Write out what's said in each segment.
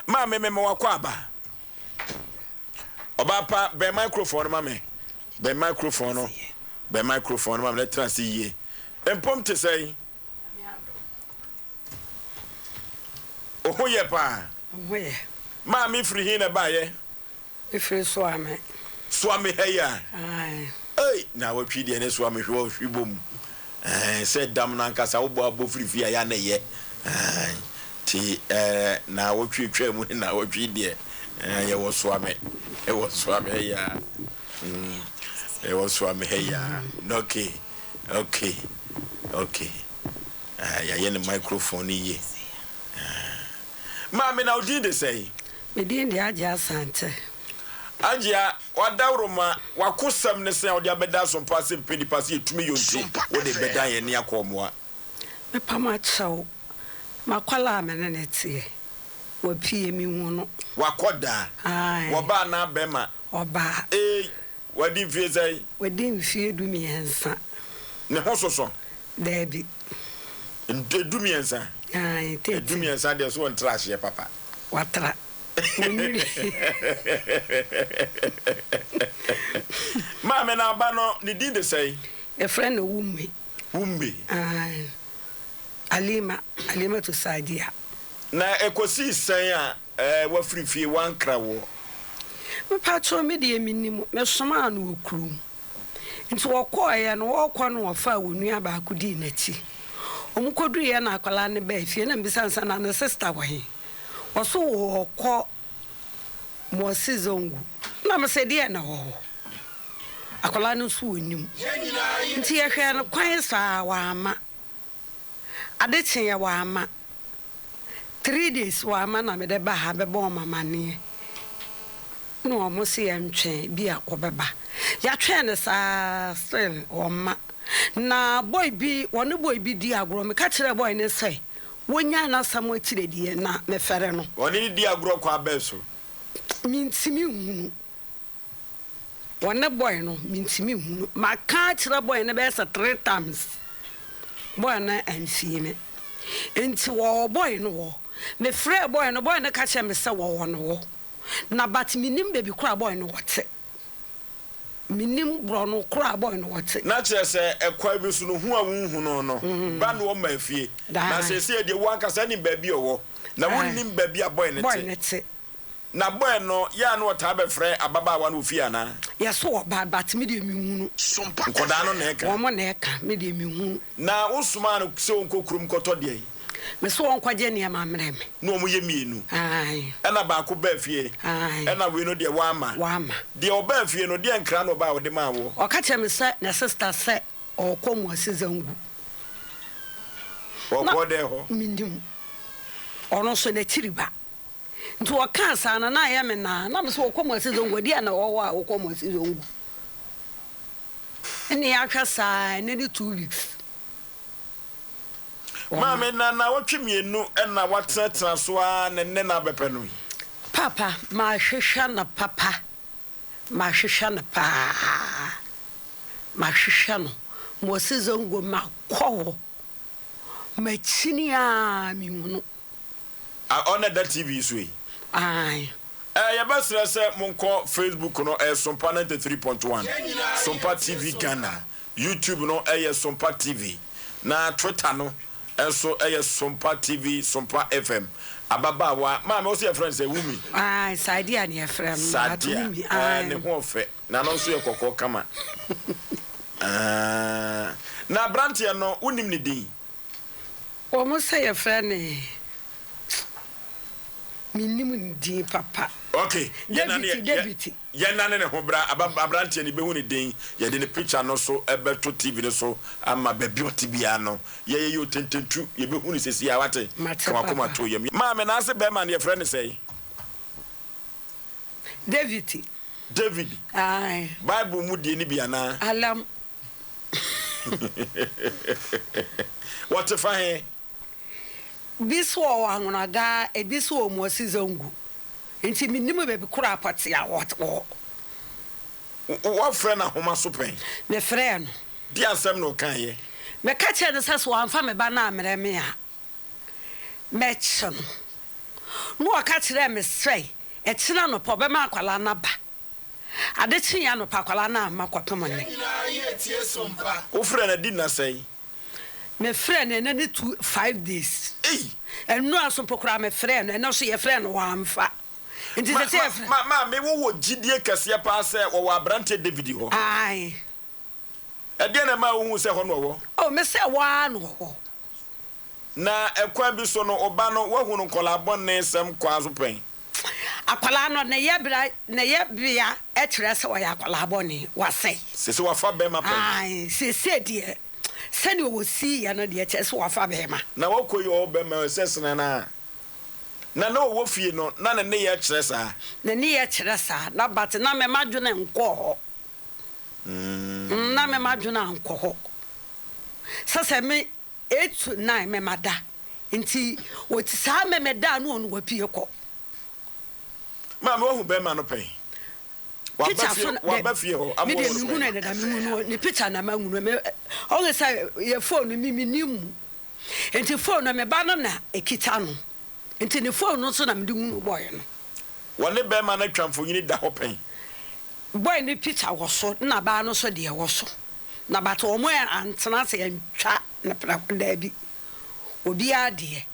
Ma me wakwa aba. Oba pa be microphone ma me. Be microphone no. Be microphone ma me let us see. Empom te say. Oh ye pa. Where? Ma me free hin na ba ye. If you saw me. Swami heya. Aye. Hey, na watwi de ne swami hwe hwibom. Said dam na nkasa wo bo abofri fi ya na ye. Ti na watwi twa mu na watwi de ye wo swami. E wo swami heya. E wo swami heya. Okay. Okay. Okay. Ya ye ne microphone ye. Ma me na odi de say. Me din de aja sante. Ajia wadawroma wakosam ne se odi abeda so pase pedi pase etumi yonti wo de beda ye ne akomoa Me pama chaw makwala me ne tie wo pie mi hu no wakoda woba na bema oba wadi fie sai wadi fie du mi ensa ne hososo debi du mi ensa te du mi ensa de so on trash ye papa watra Mama na ba no ni di de say a friend wummi Alima to Sadia na ekosi san a wa frifie wan krawo me patro me de minim me soma na okrum nti wokoye no wokọ no wofa wonu aba akudi nachi omukodu ye na akwala ne ba fie na mbisansa na ne sister wahi oso wokọ mo sizongu na me se de na wo akwala no so onim nti ye hwe no kwan sa wa ama adeche ye wa ama 3 days wa ama na me de ba ha be bon mama ne no mo se ye ntwen bi a obeba ya twen ne sa still o ma na boy bi woni boy bi di agro me ka kire boy ne sai wonya na samo kire die na me fere no woni di agro kwa beso mintimi hunu wona boy no mintimi hunu ma ka kire boy ne be sa 3 times boy na anfie me enti wo boy no wo me frɛ boy no ka kire me se wo no wo na bat minim baby kura boy no wote minim bro no kura boy no wote na kire se ekwa bi so no hu a wunhu no ba no ma afie na se se de wan kasa ni baby owo na wonnim baby a boy ne te na boy no ya no wota be frɛ ababa wa no ofie ana yes wo ba bat me de mi hunu sompa koda no na eka wo mo na eka me de mi hunu na usuma no se onkokurum koto de me so won kwaje ne ma mrem no mo ye mienu ena ba ko ba fie ena we no de wa ama de oba fie no de nkra no ba wo de ma wo o ka che me se na sister se o ko mo asizangu o ko de ho mindim ono so na tiriba nti o ka sa na ya me na me so o ko mo asizangu de na wo wa o ko mo asizangu eni ya hwa sa ne 2 weeks Mama na watwemienu na watratra so a ne na bepe no papa ma hwehwa na papa ma hwehwa na pa ma hwehwa no mo sizongo ma kwo ma chini a mi hunu on that TV so ai ya basra se monko Facebook no SOMPA 93.1 SOMPA TV Ghana YouTube no SOMPA TV na Twitter no so SOMPA TV SOMPA FM ababawa ma me so your friend say wumi Sadia ne frem Sadia ne ho fe na no so ye kokko kama na brantie no unim ne din o mo say your friend minimum din papa okay David yenna ne ho bra abrantie ne behu ne din ye de ne picture no so ebeto TV no so ama baby otibia no ye otententu ye behu ne sesi ya wate kama koma to ye ma me na ase be ma ne friend say David ai Bible mu die ni bia na alam what fine biso wangunaga ebiso mo sizongu enti minnimu be kura apati a what friend na homa so pen me friend di asem no kan ye me ka che ne saso anfa me ba na amere me a me chen no aka kire me srei e kina no po be ma akwala na ba ade chi ya no pa akwala na ma kwapem ne wo frɛ na di na sɛi me frɛ ne na 5 days and no aso pokra me frɛ no na so ye frɛ no wa amfa nti se frɛ ma me wo gidie kase pa sɛ wo abrante David ho ai ɛde na ma wo hu sɛ ho no wo oh me sɛ wa no wo na ekwa bi so no oba no wo hu no kolabon ne sem kwazo pen akwala no ne ye bia e kire se wo ya akwala boni wasai se wafa be ma pen ai se die se ni wo si ya no de kire se wafa be ma na wo koyi o be ma se sene na wo fie no na ne ye kire sa na ne ye kire sa na bat na me madwene nko na me madwene nko ho sase me 8 to 9 me mada nti wo ti sa me meda no onu wapie ko ma me wo be ma no pen wa ba fie ho amo wo ngunu ne da me ngunu ni picture na ma ngunu me o ge say ye phone mi nimu nti phone na me ba no na ekita no nti ne phone no so na me di ngunu boy no wone be ma na twamfo nyini da ho pen boy ni picture wo so na ba no so de wo so na ba to o mo antena se ntwa na pra da bi obi ade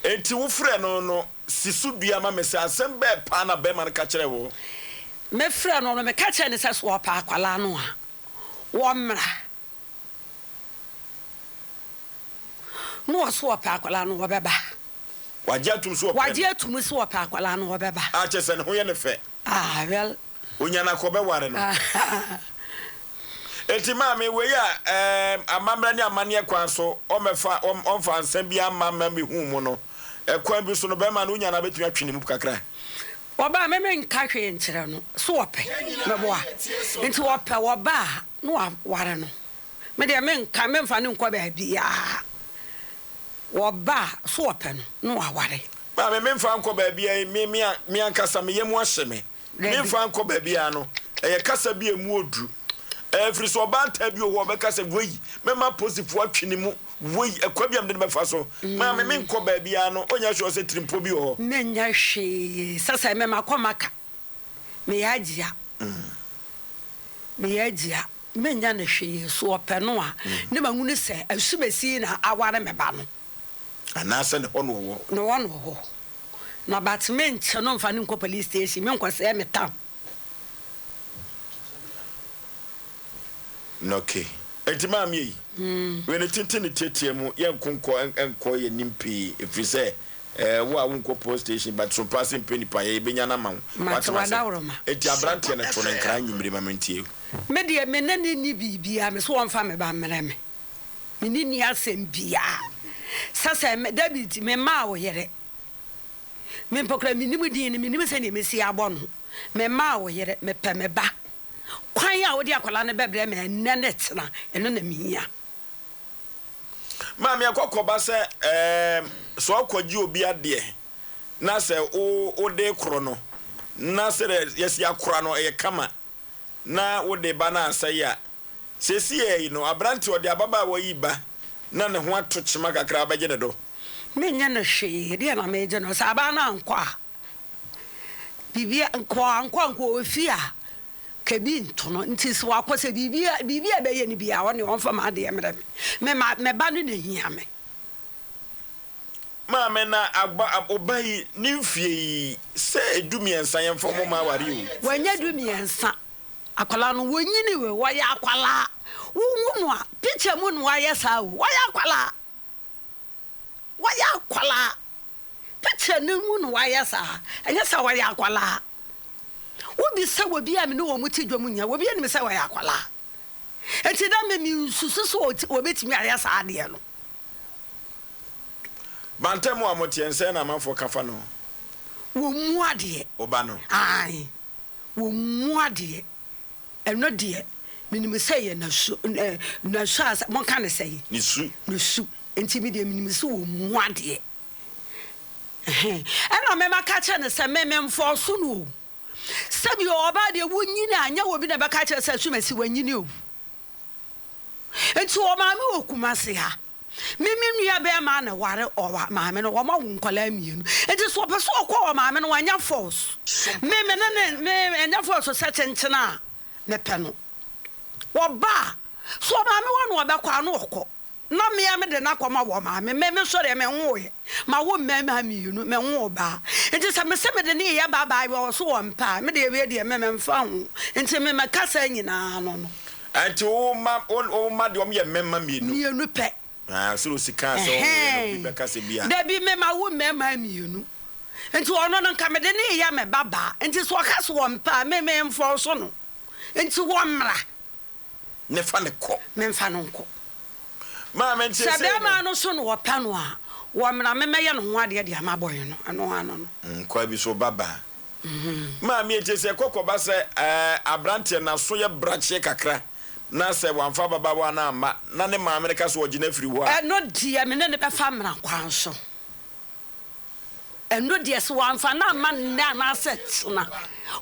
enti wo frɛ no sisu dua ma me se asem be pa na be ma na ka kire wo me frɛ no me ka kire ne se so pa akwala no a wo mra no so pa akwala no wo beba waje atum so pa waje atum so pa akwala no wo beba a che se ne ho ye ne fe well onya na ko be ware no enti maame we ya amamra ni amane kwan so o mefa onfa nsam bi amamma me hu mu no ekwan bi so no be ma no nya na betumi atwene mu kakra oba me nka hwe nkire no so ope me boa enti ope oba no ware no me de me nka me mfa ne nkwa ba bia oba so ope no ware maame me mfa nkwa ba bia me ankasa me yemu ahye me mfa nkwa ba bia no eye kasa bi emu odu every so banta bi o be kasa wey mema positive atwene mu wey ekwa bi am de be fa so ma me nko ba bia no onya hwe se trimpo bi ho menya hwe sasa mema komaka me yagia menya na hwe so ope no a ne ma ngunu se asubesi na aware me ba no anase ne hono wo no wono ho na batmen che no mfa ne nko police station me nko se me tam okay etima mi yi we ne tintini tetie mu ye enko ye nimpi efrise wo a wonko post station but so passing penny pa ye benya na ma eti abrante ne to ne nkra nyimire ma mentie me de me nani ni bibia me so wonfa me ba mere me ni asem bia sasa David me ma wo yere me pokra me nimu din ni me nimu se ne me si abo no me ma wo yere me pe me ba kwan ya wo de akwala ne bebre me nenet na eno na miya ma me akokoba se so akwaji obi ade na se o de kro no na se yesi akora no e kama na wo de ba na asai a sesi e no abrante o de ababa wo yi ba na ne ho atochima kakra baje ne do menya na hwe de na meje no sa ba na nkwa bibia nkwa ofia kebi ntono nti so akose bibia be ye ni bia woni wonfa ma de emre me ba no na hia me ma me na agba obai ni mfie se edumiensa yemfo mo ma ware o wanya dumiensa akwala no wonyini we waya akwala wunu a picture mu no waya sa o waya akwala picture ni mu no waya sa enya sa waya akwala obi se wobi a me no wo muti dwom nya wobi ani me se waya akwala enti da me mi susu so obetimi aya sa ade no bantemu amotiense na manfo kafa no wo mu ade oba no ai wo mu ade eno de minimi se ye na su asa mon kan ne se ni su enti mi de minimi se wo mu ade ena me maka che ne se me mfo so no sabi oba de wonyini anya wo bi na baka che se su masi wanyini o enti o ma me okuma se ha nua be ma na ware o maame no wo ma nkola mienu enti so pe so okọ o maame no wanya force me enya force se chenchena me pe no wo ba so maame wo no obekwa no okọ na me de na kwama wo maame me sori me nwoye ma wo mmema mienu me nwo ba enti se me se me de ne ya baba wo so wo mpa me de de me mfa ho enti me makasa nyina no no anti o ma de o me mmema mienu pe so sika so o be kasa bia da bi me ma wo mmema mienu enti ono no nka me de ne ya me baba enti so kasa wo mpa me mfo so no enti wo mra ne fa ne ko me mfa no nko ma me ntie se sabe ma no so no wo pa no a wo mra me meye no ho ade de amaboy no ano ano no kwa bi so baba ma me ntie se kokoba se abrante na so ye brache kakra na se wanfa baba wa na ma na ne ma America so ogina firi wo a no dia me ne be fa mra kwan so no dia so wanfa na ma na set na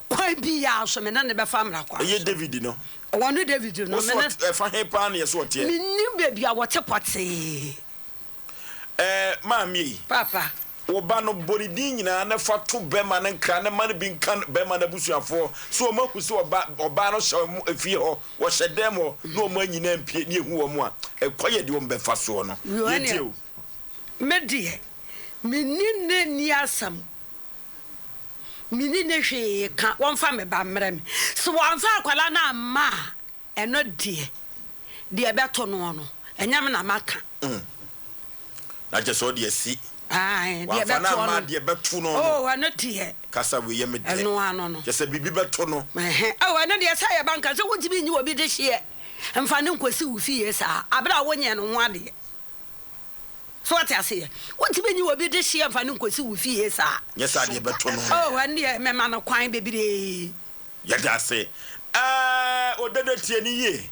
kwa bi ya so me ne be fa mra kwan ye David no wonu David no me ne fa he pa na ye so tie me ni baby a wote pote ma mi papa wo ba no boridin nyina na fa to be ma na nkra na ma bi nkan be ma na busuafo so o maku se oba no hye efie ho wo hye dem ho na o ma nyina mpie ne ehu wo mu a ekoye de wo be fa so no ye tie me die me ni ne ni asam me ni ne hwe ka won fa me ba mra me so won fa akwala na ma eno die de beto no no enyam na maka na je so de si ai de beto no oh ano tie kasa we ye me de eno ano no je se bibi beto no oh ano de sa ye banka se wontibi nyi obi de hye mfa ne nkosi wo fie sa abra wonye no ho ade so what I say wontibi nyi obi de hye mfa ne nkosi wo fie sa yes ade beto no oh ano me ma no kwan bebire ya da se odede tie ni ye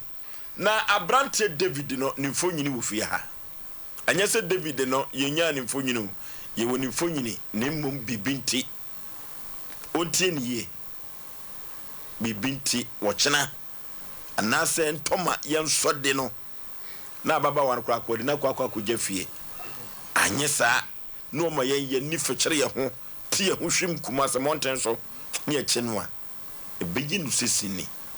na abrante David no ni mfonyini wo fie ha anya se David no yenya ni mfonyini ye woni mfonyini ne mmom bibinti ontie ni ye bibinti wo chena anase ntoma yensode no na baba wan kwa akodi na kwa akogya fie anya sa no ma ye ni fekere ye ho tie ho hwim kuma se mountain so ne ye chenwa ebeji no sesini